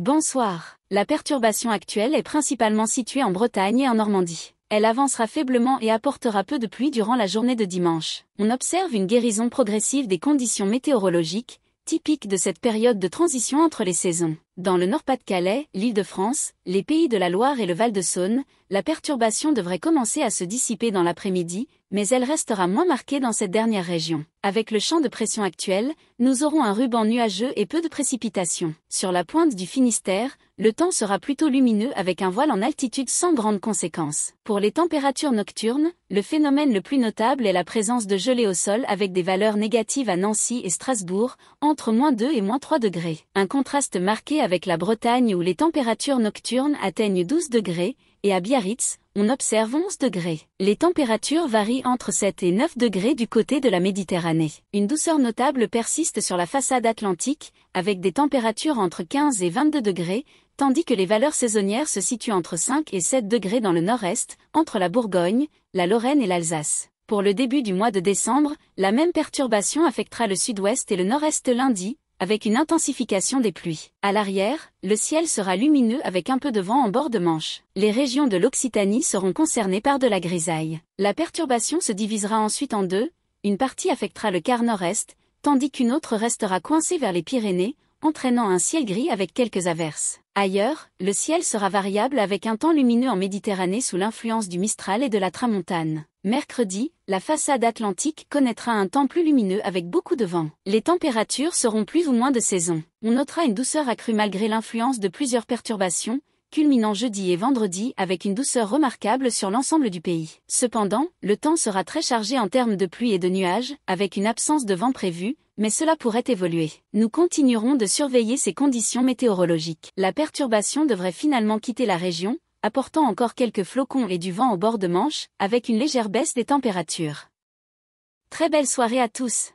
Bonsoir. La perturbation actuelle est principalement située en Bretagne et en Normandie. Elle avancera faiblement et apportera peu de pluie durant la journée de dimanche. On observe une guérison progressive des conditions météorologiques, typique de cette période de transition entre les saisons. Dans le Nord-Pas-de-Calais, l'Île-de-France, les Pays de la Loire et le Val-de-Saône, la perturbation devrait commencer à se dissiper dans l'après-midi, mais elle restera moins marquée dans cette dernière région. Avec le champ de pression actuel, nous aurons un ruban nuageux et peu de précipitations. Sur la pointe du Finistère, le temps sera plutôt lumineux avec un voile en altitude sans grandes conséquences. Pour les températures nocturnes, le phénomène le plus notable est la présence de gelée au sol avec des valeurs négatives à Nancy et Strasbourg, entre -2 et -3 degrés. Un contraste marqué avec la Bretagne où les températures nocturnes atteignent 12 degrés, et à Biarritz, on observe 11 degrés. Les températures varient entre 7 et 9 degrés du côté de la Méditerranée. Une douceur notable persiste sur la façade atlantique, avec des températures entre 15 et 22 degrés, tandis que les valeurs saisonnières se situent entre 5 et 7 degrés dans le nord-est, entre la Bourgogne, la Lorraine et l'Alsace. Pour le début du mois de décembre, la même perturbation affectera le sud-ouest et le nord-est lundi, avec une intensification des pluies. À l'arrière, le ciel sera lumineux avec un peu de vent en bord de Manche. Les régions de l'Occitanie seront concernées par de la grisaille. La perturbation se divisera ensuite en deux, une partie affectera le quart nord-est, tandis qu'une autre restera coincée vers les Pyrénées, entraînant un ciel gris avec quelques averses. Ailleurs, le ciel sera variable avec un temps lumineux en Méditerranée sous l'influence du Mistral et de la Tramontane. Mercredi, la façade atlantique connaîtra un temps plus lumineux avec beaucoup de vent. Les températures seront plus ou moins de saison. On notera une douceur accrue malgré l'influence de plusieurs perturbations, culminant jeudi et vendredi avec une douceur remarquable sur l'ensemble du pays. Cependant, le temps sera très chargé en termes de pluie et de nuages, avec une absence de vent prévue, mais cela pourrait évoluer. Nous continuerons de surveiller ces conditions météorologiques. La perturbation devrait finalement quitter la région, apportant encore quelques flocons et du vent au bord de Manche, avec une légère baisse des températures. Très belle soirée à tous!